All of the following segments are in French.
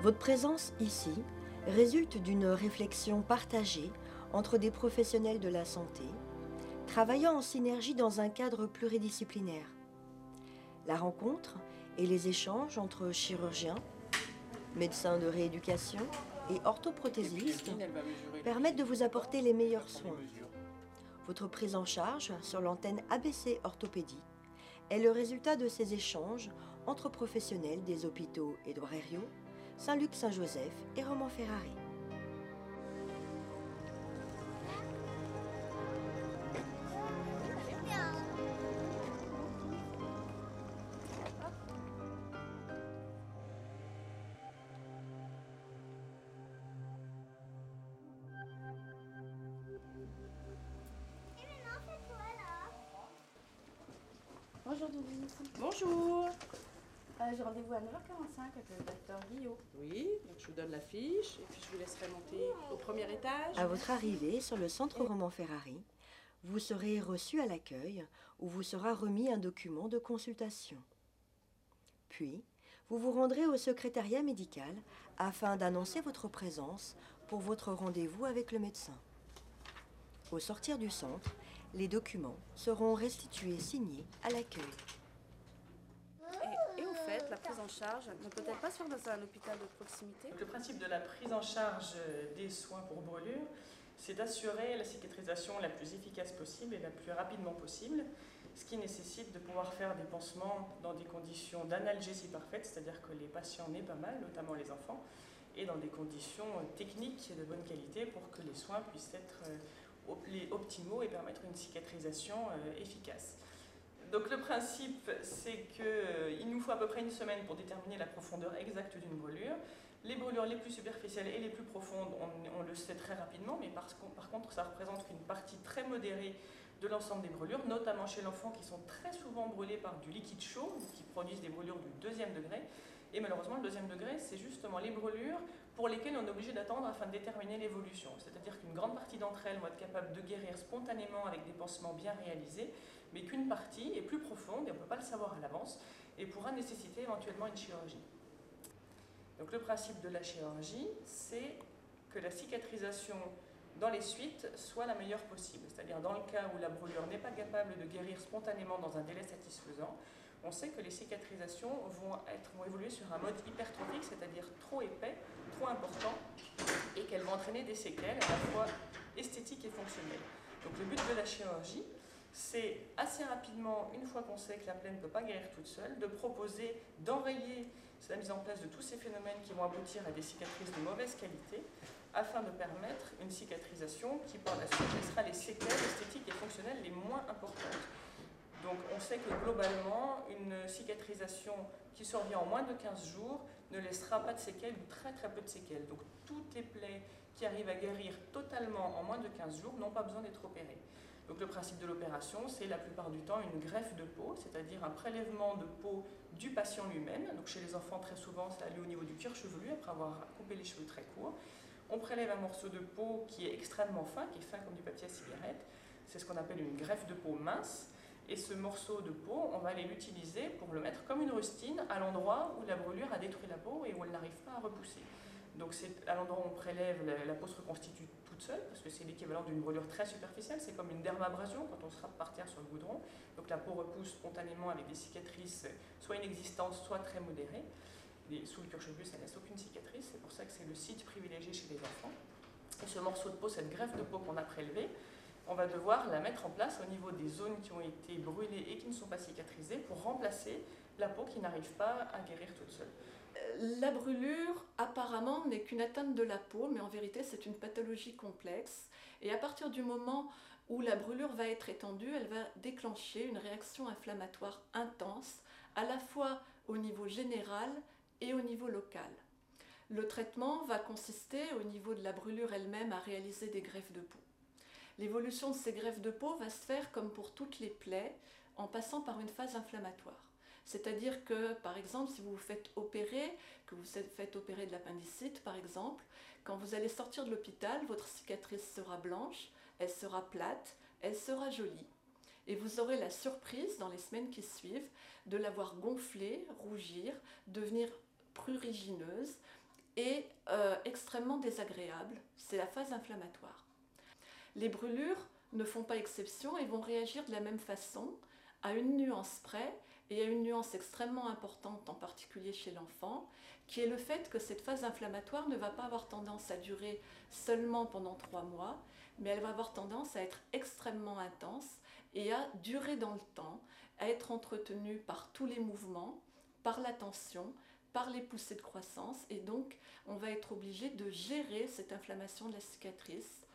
Votre présence ici résulte d'une réflexion partagée entre des professionnels de la santé, travaillant en synergie dans un cadre pluridisciplinaire. La rencontre et les échanges entre chirurgiens, médecins de rééducation et orthoprothésistes permettent de vous apporter les meilleurs soins. Votre prise en charge sur l'antenne ABC Orthopédie est le résultat de ces échanges entre professionnels des hôpitaux Édouard Herriot, Saint-Luc-Saint-Joseph et Romans-Ferrari. Bonjour Doudou. Bonjour. J'ai rendez-vous à 9h45 avec le docteur Guillaume. Oui, donc je vous donne la fiche et puis je vous laisserai monter au premier étage. À votre arrivée sur le centre Romans-Ferrari, vous serez reçu à l'accueil où vous sera remis un document de consultation. Puis, vous vous rendrez au secrétariat médical afin d'annoncer votre présence pour votre rendez-vous avec le médecin. Au sortir du centre, les documents seront restitués signés à l'accueil. Et au fait, la prise en charge ne peut-elle pas se faire dans un hôpital de proximité? Le principe de la prise en charge des soins pour brûlures, c'est d'assurer la cicatrisation la plus efficace possible et la plus rapidement possible, ce qui nécessite de pouvoir faire des pansements dans des conditions d'analgésie parfaite, c'est-à-dire que les patients n'aient pas mal, notamment les enfants, et dans des conditions techniques de bonne qualité pour que les soins puissent être optimaux et permettre une cicatrisation efficace. Donc le principe, c'est qu'il nous faut à peu près une semaine pour déterminer la profondeur exacte d'une brûlure. Les brûlures les plus superficielles et les plus profondes, on le sait très rapidement, mais par contre, ça représente qu'une partie très modérée de l'ensemble des brûlures, notamment chez l'enfant qui sont très souvent brûlés par du liquide chaud, qui produisent des brûlures du deuxième degré. Et malheureusement, le deuxième degré, c'est justement les brûlures pour lesquelles on est obligé d'attendre afin de déterminer l'évolution. C'est-à-dire qu'une grande partie d'entre elles vont être capables de guérir spontanément avec des pansements bien réalisés, mais qu'une partie est plus profonde, et on ne peut pas le savoir à l'avance, et pourra nécessiter éventuellement une chirurgie. Donc le principe de la chirurgie, c'est que la cicatrisation dans les suites soit la meilleure possible. C'est-à-dire dans le cas où la brûlure n'est pas capable de guérir spontanément dans un délai satisfaisant, on sait que les cicatrisations vont évoluer sur un mode hypertrophique, c'est-à-dire trop épais, trop important, et qu'elles vont entraîner des séquelles à la fois esthétiques et fonctionnelles. Donc le but de la chirurgie, c'est assez rapidement, une fois qu'on sait que la plaie ne peut pas guérir toute seule, de proposer d'enrayer la mise en place de tous ces phénomènes qui vont aboutir à des cicatrices de mauvaise qualité, afin de permettre une cicatrisation qui, par la suite, laissera les séquelles esthétiques et fonctionnelles les moins importantes. Donc on sait que globalement, une cicatrisation qui survient en moins de 15 jours ne laissera pas de séquelles ou très très peu de séquelles. Donc toutes les plaies qui arrivent à guérir totalement en moins de 15 jours n'ont pas besoin d'être opérées. Donc le principe de l'opération, c'est la plupart du temps une greffe de peau, c'est-à-dire un prélèvement de peau du patient lui-même. Donc chez les enfants, très souvent, ça a lieu au niveau du cuir chevelu, après avoir coupé les cheveux très courts. On prélève un morceau de peau qui est extrêmement fin, qui est fin comme du papier à cigarette. C'est ce qu'on appelle une greffe de peau mince. Et ce morceau de peau, on va aller l'utiliser pour le mettre comme une rustine à l'endroit où la brûlure a détruit la peau et où elle n'arrive pas à repousser. Donc c'est à l'endroit où on prélève, la peau se reconstitue toute seule, parce que c'est l'équivalent d'une brûlure très superficielle, c'est comme une dermabrasion quand on se frappe par terre sur le goudron. Donc la peau repousse spontanément avec des cicatrices soit inexistantes, soit très modérées. Et sous le cuir chevelu, ça ne laisse aucune cicatrice, c'est pour ça que c'est le site privilégié chez les enfants. Et ce morceau de peau, cette greffe de peau qu'on a prélevée, on va devoir la mettre en place au niveau des zones qui ont été brûlées et qui ne sont pas cicatrisées pour remplacer la peau qui n'arrive pas à guérir toute seule. La brûlure, apparemment, n'est qu'une atteinte de la peau, mais en vérité, c'est une pathologie complexe. Et à partir du moment où la brûlure va être étendue, elle va déclencher une réaction inflammatoire intense, à la fois au niveau général et au niveau local. Le traitement va consister, au niveau de la brûlure elle-même, à réaliser des greffes de peau. L'évolution de ces greffes de peau va se faire comme pour toutes les plaies, en passant par une phase inflammatoire. C'est-à-dire que, par exemple, si vous vous faites opérer, que vous vous faites opérer de l'appendicite, par exemple, quand vous allez sortir de l'hôpital, votre cicatrice sera blanche, elle sera plate, elle sera jolie. Et vous aurez la surprise, dans les semaines qui suivent, de la voir gonfler, rougir, devenir prurigineuse, est extrêmement désagréable, c'est la phase inflammatoire. Les brûlures ne font pas exception et vont réagir de la même façon, à une nuance près, et à une nuance extrêmement importante, en particulier chez l'enfant, qui est le fait que cette phase inflammatoire ne va pas avoir tendance à durer seulement pendant 3 mois, mais elle va avoir tendance à être extrêmement intense et à durer dans le temps, à être entretenue par tous les mouvements, par la tension, par les poussées de croissance, et donc on va être obligé de gérer cette inflammation de la cicatrice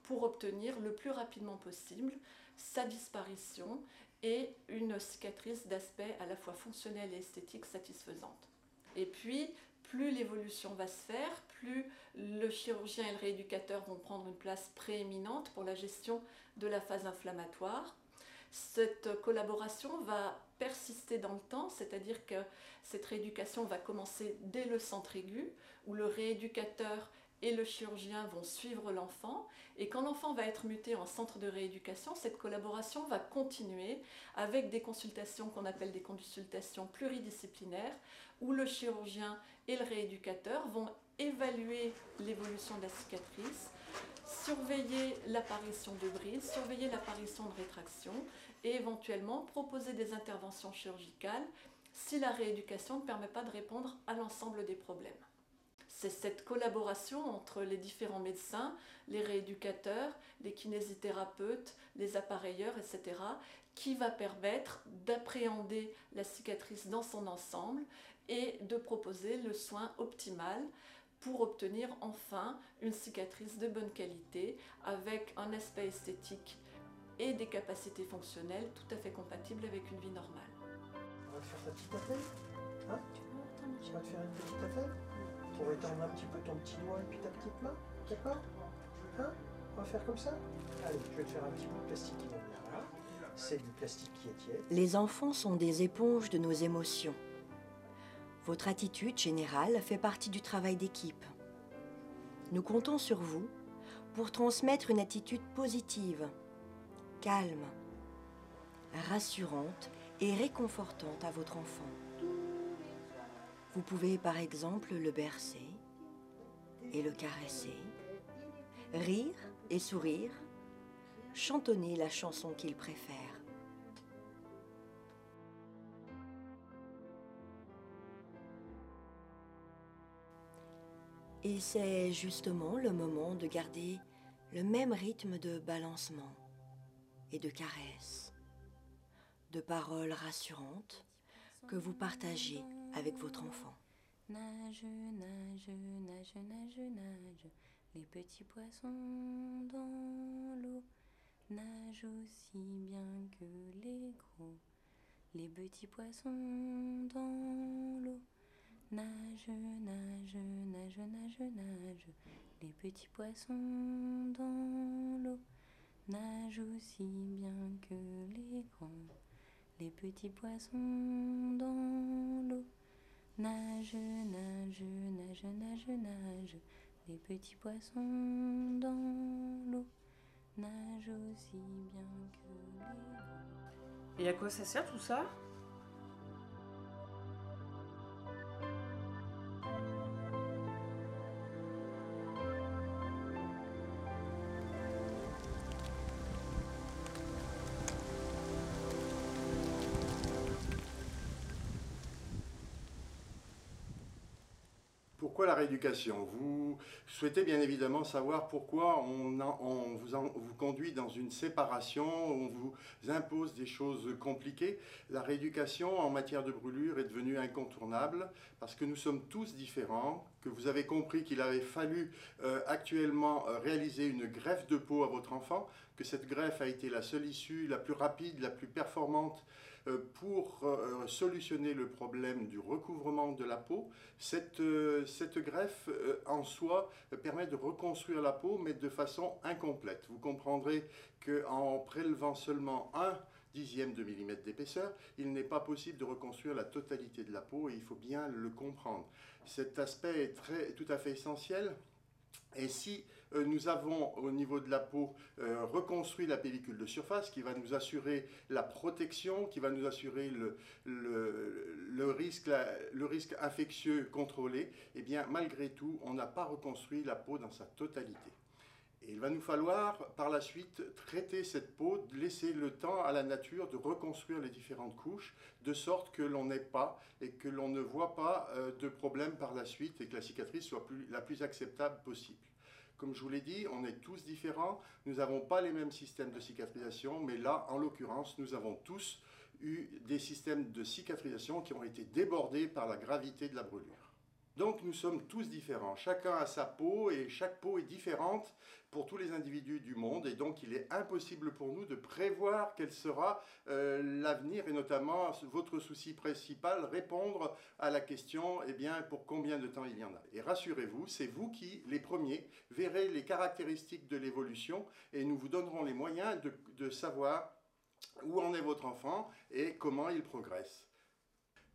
pour obtenir le plus rapidement possible sa disparition et une cicatrice d'aspect à la fois fonctionnel et esthétique satisfaisante. Et puis, plus l'évolution va se faire, plus le chirurgien et le rééducateur vont prendre une place prééminente pour la gestion de la phase inflammatoire. Cette collaboration va persister dans le temps, c'est-à-dire que cette rééducation va commencer dès le centre aigu, où le rééducateur et le chirurgien vont suivre l'enfant, et quand l'enfant va être muté en centre de rééducation, cette collaboration va continuer avec des consultations qu'on appelle des consultations pluridisciplinaires, où le chirurgien et le rééducateur vont évaluer l'évolution de la cicatrice, surveiller l'apparition de brides, surveiller l'apparition de rétraction et éventuellement proposer des interventions chirurgicales si la rééducation ne permet pas de répondre à l'ensemble des problèmes. C'est cette collaboration entre les différents médecins, les rééducateurs, les kinésithérapeutes, les appareilleurs, etc., qui va permettre d'appréhender la cicatrice dans son ensemble et de proposer le soin optimal pour obtenir enfin une cicatrice de bonne qualité avec un aspect esthétique et des capacités fonctionnelles tout à fait compatibles avec une vie normale. On va te faire ta petite affaire, hein? Tu vas te faire une petite affaire pour étendre un petit peu ton petit doigt et puis ta petite main, d'accord? Hein? On va faire comme ça? Allez, je vais te faire un petit bout de plastique qui va venir là. C'est du plastique qui est tiède. Les enfants sont des éponges de nos émotions. Votre attitude générale fait partie du travail d'équipe. Nous comptons sur vous pour transmettre une attitude positive, calme, rassurante et réconfortante à votre enfant. Vous pouvez par exemple le bercer et le caresser, rire et sourire, chantonner la chanson qu'il préfère. Et c'est justement le moment de garder le même rythme de balancement et de caresses, de paroles rassurantes que vous partagez avec votre enfant. Nage, nage, nage, nage, nage, les petits poissons dans l'eau nagent aussi bien que les gros. Les petits poissons dans l'eau nage, nage, nage, nage, nage, les petits poissons dans l'eau nagent aussi bien que les grands. Les petits poissons dans l'eau nage, nage, nage, nage, nage, les petits poissons dans l'eau nagent aussi bien que les grands. Et à quoi ça sert tout ça? Pourquoi la rééducation? Vous souhaitez bien évidemment savoir pourquoi on vous conduit dans une séparation, on vous impose des choses compliquées. La rééducation en matière de brûlure est devenue incontournable parce que nous sommes tous différents, que vous avez compris qu'il avait fallu actuellement réaliser une greffe de peau à votre enfant, que cette greffe a été la seule issue, la plus rapide, la plus performante pour solutionner le problème du recouvrement de la peau. Cette greffe en soi permet de reconstruire la peau, mais de façon incomplète. Vous comprendrez qu'en prélevant seulement 1/10 de millimètre d'épaisseur, il n'est pas possible de reconstruire la totalité de la peau et il faut bien le comprendre. Cet aspect est tout à fait essentiel. Et si nous avons au niveau de la peau reconstruit la pellicule de surface qui va nous assurer la protection, qui va nous assurer le risque infectieux contrôlé, eh bien malgré tout on n'a pas reconstruit la peau dans sa totalité. Et il va nous falloir par la suite traiter cette peau, laisser le temps à la nature de reconstruire les différentes couches, de sorte que l'on n'ait pas et que l'on ne voit pas de problème par la suite et que la cicatrice soit la plus acceptable possible. Comme je vous l'ai dit, on est tous différents, nous n'avons pas les mêmes systèmes de cicatrisation, mais là, en l'occurrence, nous avons tous eu des systèmes de cicatrisation qui ont été débordés par la gravité de la brûlure. Donc nous sommes tous différents, chacun a sa peau et chaque peau est différente pour tous les individus du monde et donc il est impossible pour nous de prévoir quel sera l'avenir et notamment votre souci principal, répondre à la question eh bien, pour combien de temps il y en a. Et rassurez-vous, c'est vous qui, les premiers, verrez les caractéristiques de l'évolution et nous vous donnerons les moyens de savoir où en est votre enfant et comment il progresse.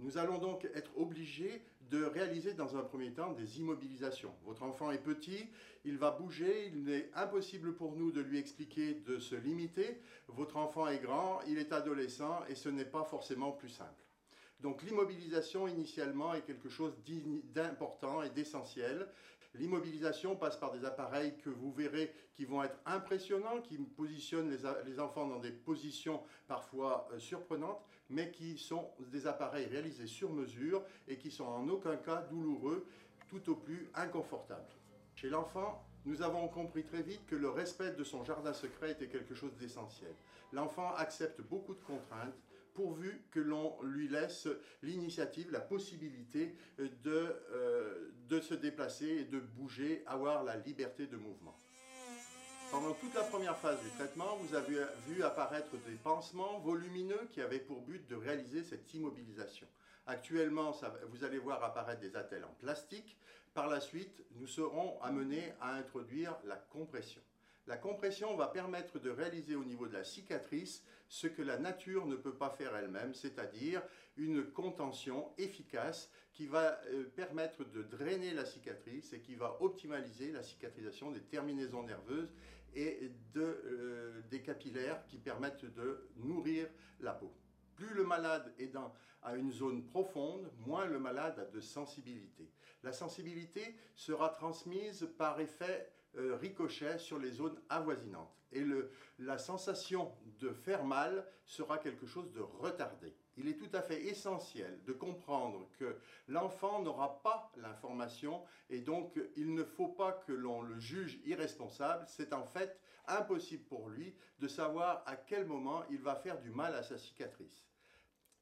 Nous allons donc être obligés de réaliser dans un premier temps des immobilisations. Votre enfant est petit, il va bouger, il est impossible pour nous de lui expliquer de se limiter. Votre enfant est grand, il est adolescent et ce n'est pas forcément plus simple. Donc l'immobilisation initialement est quelque chose d'important et d'essentiel. L'immobilisation passe par des appareils que vous verrez qui vont être impressionnants, qui positionnent les enfants dans des positions parfois surprenantes, mais qui sont des appareils réalisés sur mesure et qui sont en aucun cas douloureux, tout au plus inconfortables. Chez l'enfant, nous avons compris très vite que le respect de son jardin secret était quelque chose d'essentiel. L'enfant accepte beaucoup de contraintes, pourvu que l'on lui laisse l'initiative, la possibilité de se déplacer et de bouger, avoir la liberté de mouvement. Pendant toute la première phase du traitement, vous avez vu apparaître des pansements volumineux qui avaient pour but de réaliser cette immobilisation. Actuellement, vous allez voir apparaître des attelles en plastique. Par la suite, nous serons amenés à introduire la compression. La compression va permettre de réaliser au niveau de la cicatrice ce que la nature ne peut pas faire elle-même, c'est-à-dire une contention efficace qui va permettre de drainer la cicatrice et qui va optimaliser la cicatrisation des terminaisons nerveuses et des capillaires qui permettent de nourrir la peau. Plus le malade est à une zone profonde, moins le malade a de sensibilité. La sensibilité sera transmise par effet ricochet sur les zones avoisinantes. Et la sensation de faire mal sera quelque chose de retardé. Il est tout à fait essentiel de comprendre que l'enfant n'aura pas l'information et donc il ne faut pas que l'on le juge irresponsable. C'est en fait impossible pour lui de savoir à quel moment il va faire du mal à sa cicatrice.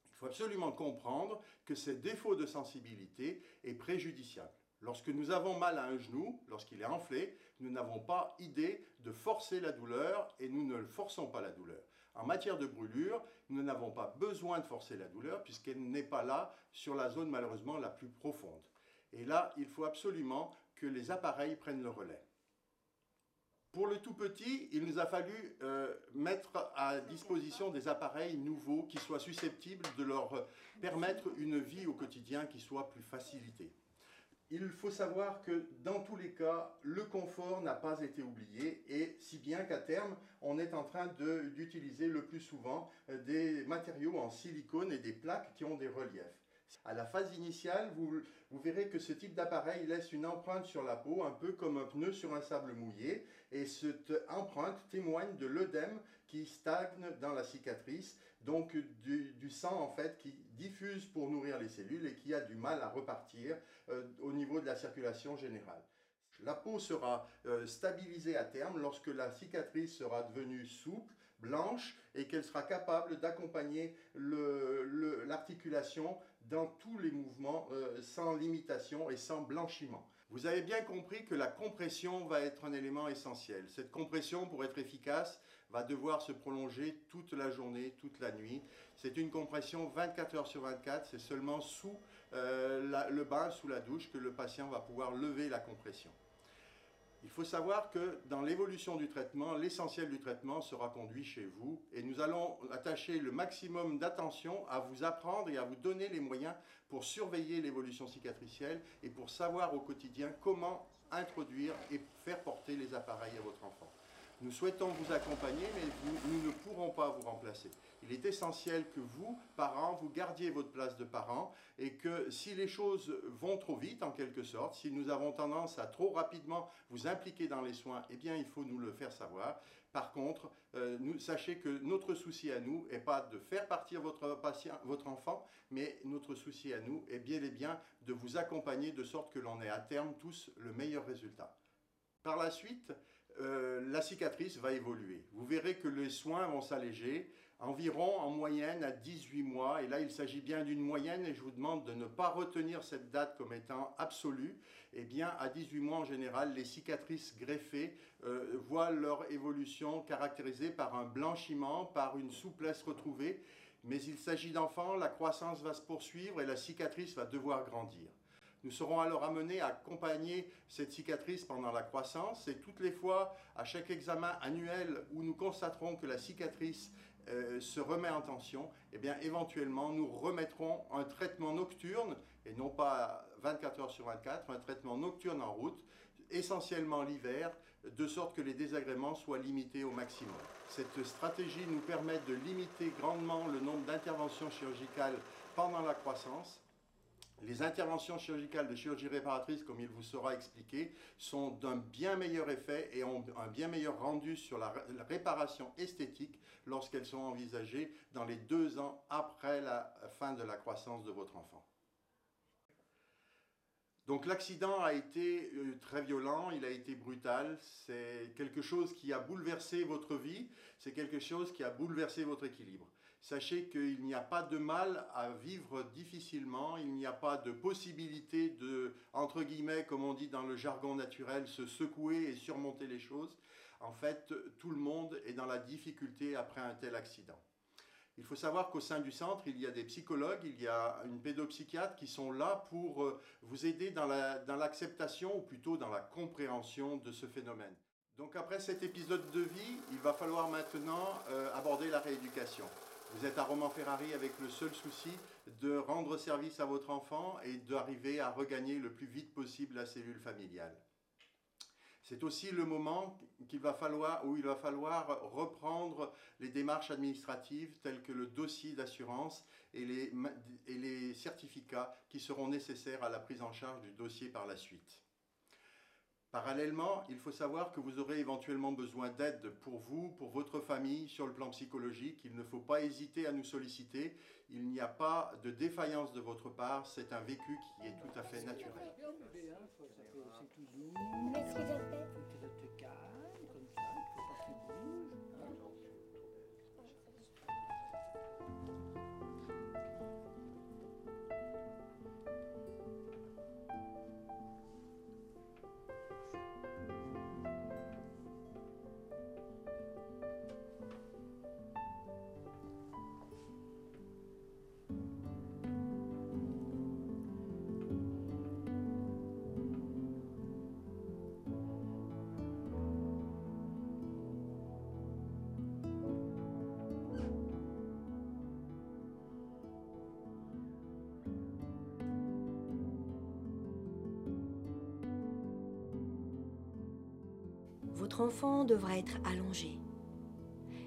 Il faut absolument comprendre que ce défaut de sensibilité est préjudiciable. Lorsque nous avons mal à un genou, lorsqu'il est enflé, nous n'avons pas idée de forcer la douleur et nous ne forçons pas la douleur. En matière de brûlure, nous n'avons pas besoin de forcer la douleur puisqu'elle n'est pas là sur la zone malheureusement la plus profonde. Et là, il faut absolument que les appareils prennent le relais. Pour le tout petit, il nous a fallu mettre à disposition des appareils nouveaux qui soient susceptibles de leur permettre une vie au quotidien qui soit plus facilitée. Il faut savoir que dans tous les cas, le confort n'a pas été oublié et si bien qu'à terme, on est en train d'utiliser le plus souvent des matériaux en silicone et des plaques qui ont des reliefs. À la phase initiale, vous verrez que ce type d'appareil laisse une empreinte sur la peau, un peu comme un pneu sur un sable mouillé, et cette empreinte témoigne de l'œdème qui stagne dans la cicatrice, donc du sang en fait qui diffuse pour nourrir les cellules et qui a du mal à repartir au niveau de la circulation générale. La peau sera stabilisée à terme lorsque la cicatrice sera devenue souple, blanche et qu'elle sera capable d'accompagner l'articulation dans tous les mouvements sans limitation et sans blanchiment. Vous avez bien compris que la compression va être un élément essentiel. Cette compression, pour être efficace, va devoir se prolonger toute la journée, toute la nuit. C'est une compression 24 heures sur 24, c'est seulement sous le bain, sous la douche, que le patient va pouvoir lever la compression. Il faut savoir que dans l'évolution du traitement, l'essentiel du traitement sera conduit chez vous et nous allons attacher le maximum d'attention à vous apprendre et à vous donner les moyens pour surveiller l'évolution cicatricielle et pour savoir au quotidien comment introduire et faire porter les appareils à votre enfant. Nous souhaitons vous accompagner, mais nous ne pourrons pas vous remplacer. Il est essentiel que vous, parents, vous gardiez votre place de parents et que si les choses vont trop vite, en quelque sorte, si nous avons tendance à trop rapidement vous impliquer dans les soins, eh bien, il faut nous le faire savoir. Par contre, sachez que notre souci à nous n'est pas de faire partir votre enfant, mais notre souci à nous est bien et bien de vous accompagner de sorte que l'on ait à terme tous le meilleur résultat. Par la suite, la cicatrice va évoluer. Vous verrez que les soins vont s'alléger, environ en moyenne à 18 mois. Et là, il s'agit bien d'une moyenne et je vous demande de ne pas retenir cette date comme étant absolue. Eh bien, à 18 mois en général, les cicatrices greffées voient leur évolution caractérisée par un blanchiment, par une souplesse retrouvée. Mais il s'agit d'enfants, la croissance va se poursuivre et la cicatrice va devoir grandir. Nous serons alors amenés à accompagner cette cicatrice pendant la croissance et toutes les fois, à chaque examen annuel où nous constaterons que la cicatrice se remet en tension, eh bien éventuellement nous remettrons un traitement nocturne, et non pas 24 heures sur 24, un traitement nocturne en route, essentiellement l'hiver, de sorte que les désagréments soient limités au maximum. Cette stratégie nous permet de limiter grandement le nombre d'interventions chirurgicales pendant la croissance. Les interventions chirurgicales de chirurgie réparatrice, comme il vous sera expliqué, sont d'un bien meilleur effet et ont un bien meilleur rendu sur la réparation esthétique lorsqu'elles sont envisagées dans les 2 ans après la fin de la croissance de votre enfant. Donc l'accident a été très violent, il a été brutal, c'est quelque chose qui a bouleversé votre vie, c'est quelque chose qui a bouleversé votre équilibre. Sachez qu'il n'y a pas de mal à vivre difficilement, il n'y a pas de possibilité de, entre guillemets, comme on dit dans le jargon naturel, se secouer et surmonter les choses. En fait, tout le monde est dans la difficulté après un tel accident. Il faut savoir qu'au sein du centre, il y a des psychologues, il y a une pédopsychiatre qui sont là pour vous aider dans l'acceptation ou plutôt dans la compréhension de ce phénomène. Donc après cet épisode de vie, il va falloir maintenant aborder la rééducation. Vous êtes à Romans-Ferrari avec le seul souci de rendre service à votre enfant et d'arriver à regagner le plus vite possible la cellule familiale. C'est aussi le moment où il va falloir reprendre les démarches administratives telles que le dossier d'assurance et les certificats qui seront nécessaires à la prise en charge du dossier par la suite. Parallèlement, il faut savoir que vous aurez éventuellement besoin d'aide pour vous, pour votre famille, sur le plan psychologique. Il ne faut pas hésiter à nous solliciter. Il n'y a pas de défaillance de votre part. C'est un vécu qui est tout à fait naturel. Qu'est-ce que j'ai fait ? Votre enfant devra être allongé.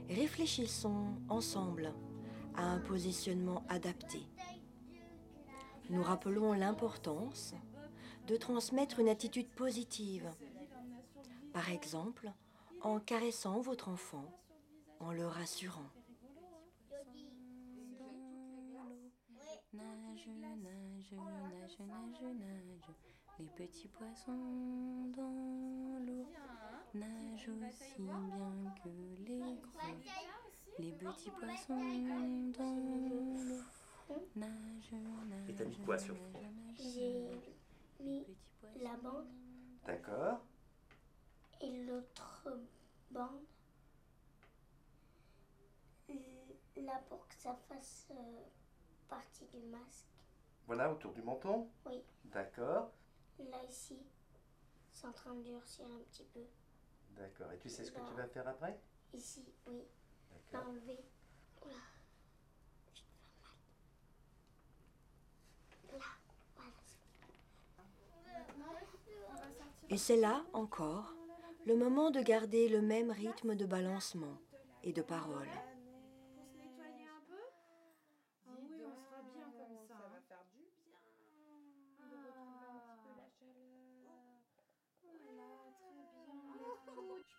Réfléchissons ensemble à un positionnement adapté. Nous rappelons l'importance de transmettre une attitude positive. Par exemple, en caressant votre enfant, en le rassurant. Nage, nage, nage, nage, nage, les petits poissons dans l'eau nagent aussi bien que les gros. Les petits poissons dans l'eau nagent, nagent. Et t'as mis quoi sur fond? J'ai mis la bande D'accord. et l'autre bande là pour que ça fasse partie du masque. Voilà, autour du menton? Oui. D'accord. Là ici, c'est en train de durcir un petit peu. D'accord. Et tu sais ce que Là. tu vas faire après? Ici, oui. D'accord. L'enlever. Oula. Je vais faire mal. Là, voilà. On va sortir Et c'est là, encore, le moment de garder le même rythme de balancement et de parole. Pour se nettoyer un peu? Ah oui, on sera bien comme ça. Ça va faire du bien. De retrouver un petit peu la chaleur. Voilà, très bien. Je pars en douche.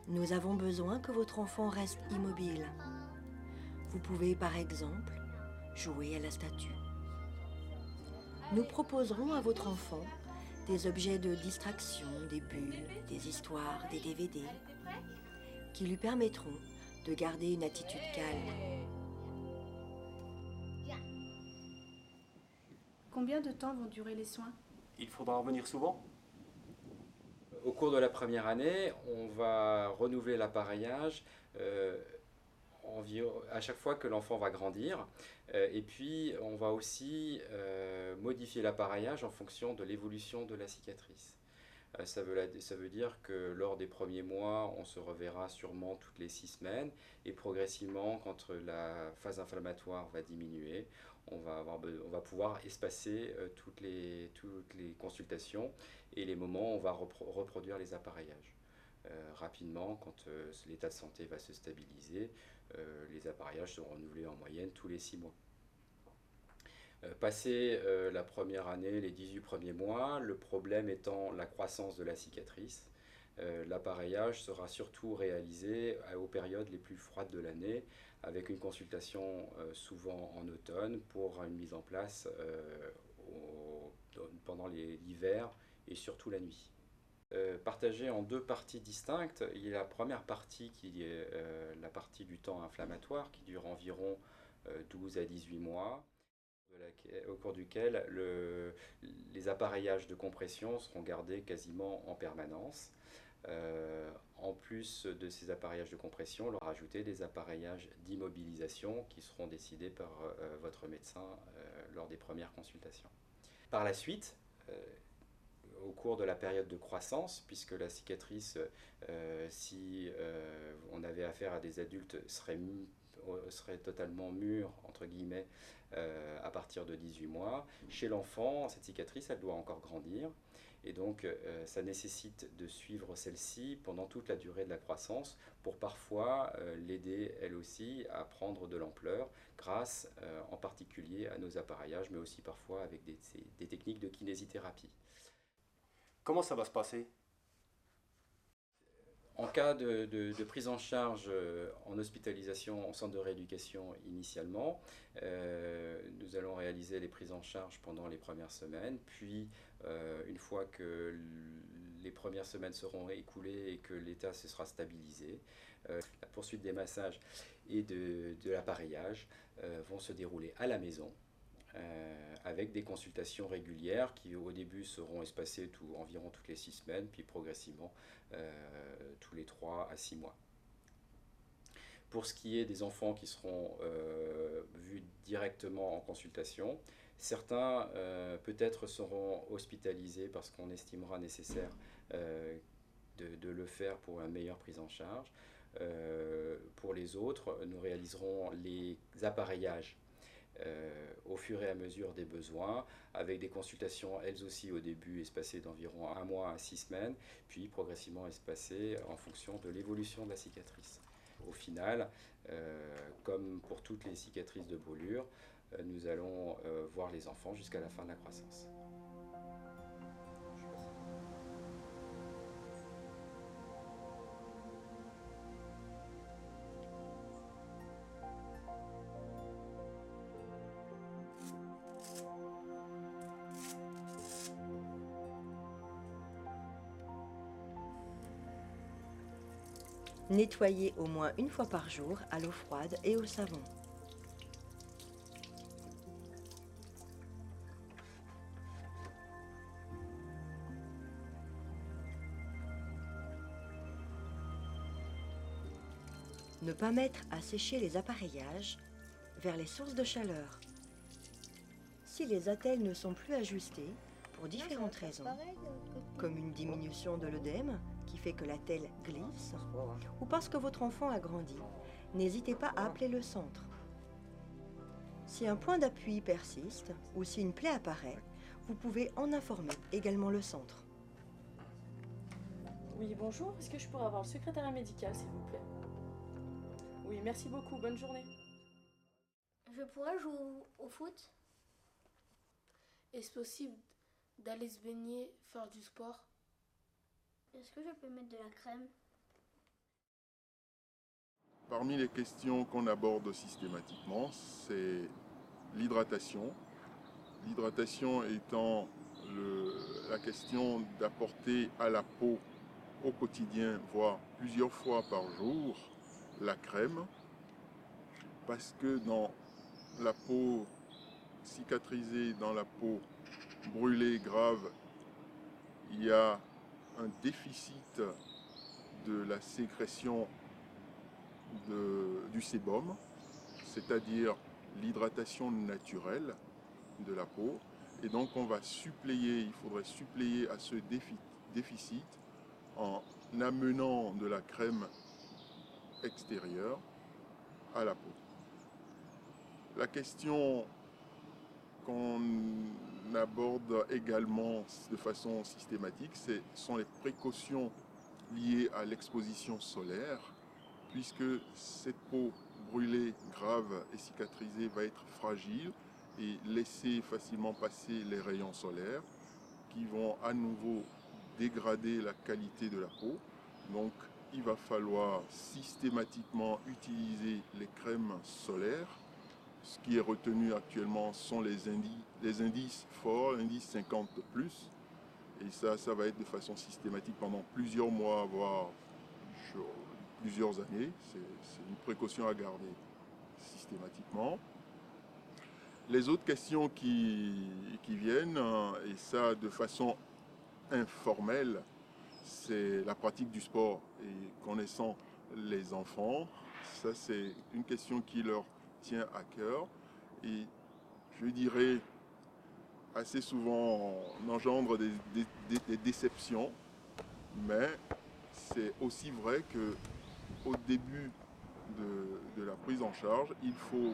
Nous avons besoin que votre enfant reste immobile. Vous pouvez, par exemple, jouer à la statue. Nous proposerons à votre enfant des objets de distraction, des bulles, des histoires, des DVD, qui lui permettront de garder une attitude calme. Combien de temps vont durer les soins? Il faudra revenir souvent? Au cours de la première année, on va renouveler l'appareillage à chaque fois que l'enfant va grandir. Et puis, on va aussi modifier l'appareillage en fonction de l'évolution de la cicatrice. Ça veut dire que lors des premiers mois, on se reverra sûrement toutes les 6 semaines. Et progressivement, quand la phase inflammatoire va diminuer, on va pouvoir espacer toutes les consultations et les moments où on va reproduire les appareillages. Rapidement, quand l'état de santé va se stabiliser, les appareillages seront renouvelés en moyenne tous les 6 mois. Passé la première année, les 18 premiers mois, le problème étant la croissance de la cicatrice, l'appareillage sera surtout réalisé aux périodes les plus froides de l'année, avec une consultation souvent en automne pour une mise en place pendant l'hiver et surtout la nuit. Partagé en 2 parties distinctes, il y a la première partie qui est la partie du temps inflammatoire qui dure environ 12 à 18 mois, au cours duquel les appareillages de compression seront gardés quasiment en permanence. En plus de ces appareillages de compression, on leur a ajouté des appareillages d'immobilisation qui seront décidés par votre médecin lors des premières consultations. Par la suite, au cours de la période de croissance, puisque la cicatrice, si on avait affaire à des adultes, serait totalement mûre, entre guillemets, à partir de 18 mois. Chez l'enfant, cette cicatrice, elle doit encore grandir. Et donc, ça nécessite de suivre celle-ci pendant toute la durée de la croissance pour parfois l'aider, elle aussi, à prendre de l'ampleur grâce en particulier à nos appareillages, mais aussi parfois avec des techniques de kinésithérapie. Comment ça va se passer? En cas de prise en charge en hospitalisation en centre de rééducation initialement, nous allons réaliser les prises en charge pendant les premières semaines, puis une fois que les premières semaines seront écoulées et que l'état se sera stabilisé, la poursuite des massages et de l'appareillage vont se dérouler à la maison, avec des consultations régulières qui au début seront espacées environ toutes les 6 semaines, puis progressivement tous les 3 à 6 mois. Pour ce qui est des enfants qui seront vus directement en consultation, certains peut-être seront hospitalisés parce qu'on estimera nécessaire de le faire pour une meilleure prise en charge. Pour les autres, nous réaliserons les appareillages au fur et à mesure des besoins, avec des consultations elles aussi au début espacées d'environ 1 mois à 6 semaines, puis progressivement espacées en fonction de l'évolution de la cicatrice. Au final, comme pour toutes les cicatrices de brûlure, nous allons voir les enfants jusqu'à la fin de la croissance. Nettoyez au moins 1 fois par jour à l'eau froide et au savon. Ne pas mettre à sécher les appareillages vers les sources de chaleur. Si les attelles ne sont plus ajustées, pour différentes raisons, comme une diminution de l'œdème qui fait que l'attelle glisse, ou parce que votre enfant a grandi, n'hésitez pas à appeler le centre. Si un point d'appui persiste ou si une plaie apparaît, vous pouvez en informer également le centre. Oui, bonjour. Est-ce que je pourrais avoir le secrétariat médical, s'il vous plaît? Oui, merci beaucoup. Bonne journée. Je pourrais jouer au foot? Est-ce possible d'aller se baigner, faire du sport? Est-ce que je peux mettre de la crème? Parmi les questions qu'on aborde systématiquement, c'est l'hydratation. L'hydratation étant la question d'apporter à la peau au quotidien, voire plusieurs fois par jour, la crème. Parce que dans la peau cicatrisée, dans la peau brûlée grave, il y a un déficit de la sécrétion du sébum, c'est-à-dire l'hydratation naturelle de la peau. Et donc on va suppléer, il faudrait suppléer à ce déficit en amenant de la crème extérieure à la peau. La question qu'on aborde également de façon systématique, sont les précautions liées à l'exposition solaire, puisque cette peau brûlée, grave et cicatrisée va être fragile et laisser facilement passer les rayons solaires qui vont à nouveau dégrader la qualité de la peau. Donc il va falloir systématiquement utiliser les crèmes solaires. Ce qui est retenu actuellement sont les indices forts, l'indice 50+. Et ça va être de façon systématique pendant plusieurs mois, voire plusieurs années. C'est une précaution à garder systématiquement. Les autres questions qui viennent, et ça de façon informelle, c'est la pratique du sport. Et connaissant les enfants, ça c'est une question qui leur tient à cœur. Et je dirais, assez souvent, on engendre des déceptions, mais c'est aussi vrai qu'au début de la prise en charge, il faut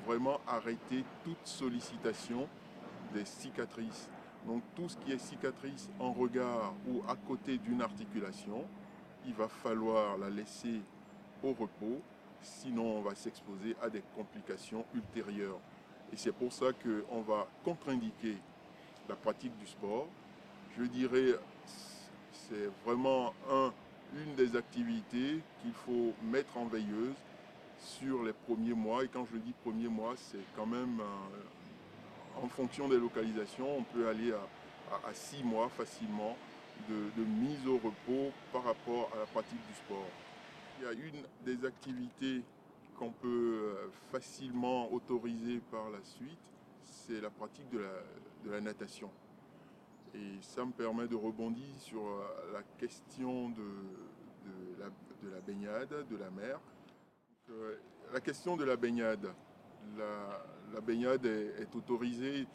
vraiment arrêter toute sollicitation des cicatrices. Donc tout ce qui est cicatrice en regard ou à côté d'une articulation, il va falloir la laisser au repos, sinon on va s'exposer à des complications ultérieures. Et c'est pour ça qu'on va contre-indiquer la pratique du sport. Je dirais, c'est vraiment une des activités qu'il faut mettre en veilleuse sur les premiers mois. Et quand je dis premiers mois, c'est quand même, en fonction des localisations, on peut aller à 6 mois facilement de mise au repos par rapport à la pratique du sport. Il y a une des activités qu'on peut facilement autoriser par la suite, c'est la pratique de la natation. Et ça me permet de rebondir sur la question de la baignade, de la mer. La question de la baignade. La baignade est autorisée.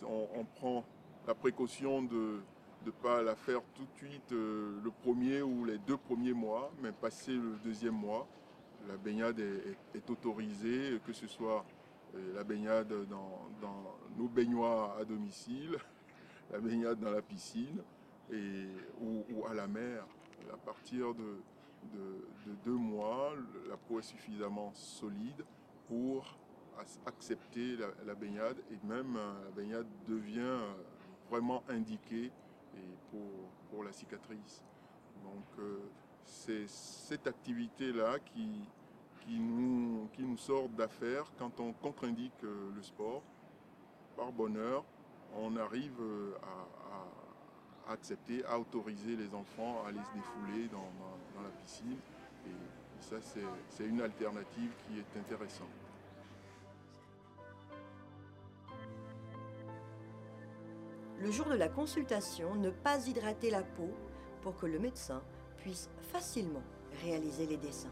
On prend la précaution de ne pas la faire tout de suite le premier ou les 2 premiers mois, mais passer le 2e mois. La baignade est autorisée, que ce soit la baignade dans nos baignoires à domicile, la baignade dans la piscine ou à la mer. À partir de 2 mois, la peau est suffisamment solide pour accepter la baignade, et même la baignade devient vraiment indiquée pour la cicatrice. Donc c'est cette activité-là qui nous sort d'affaire quand on contre-indique le sport. Par bonheur, on arrive à accepter, à autoriser les enfants à aller se défouler dans la piscine. Et ça, c'est une alternative qui est intéressante. Le jour de la consultation, ne pas hydrater la peau pour que le médecin puisse facilement réaliser les dessins.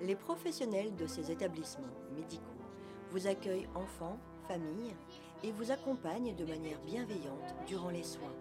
Les professionnels de ces établissements médicaux vous accueillent enfants, familles et vous accompagnent de manière bienveillante durant les soins.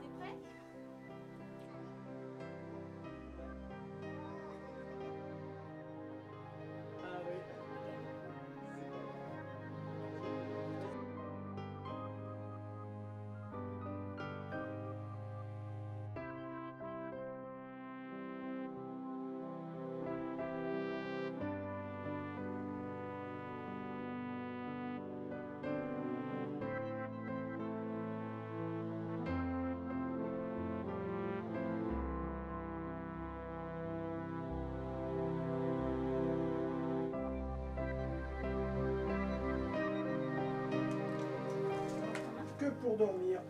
pour dormir.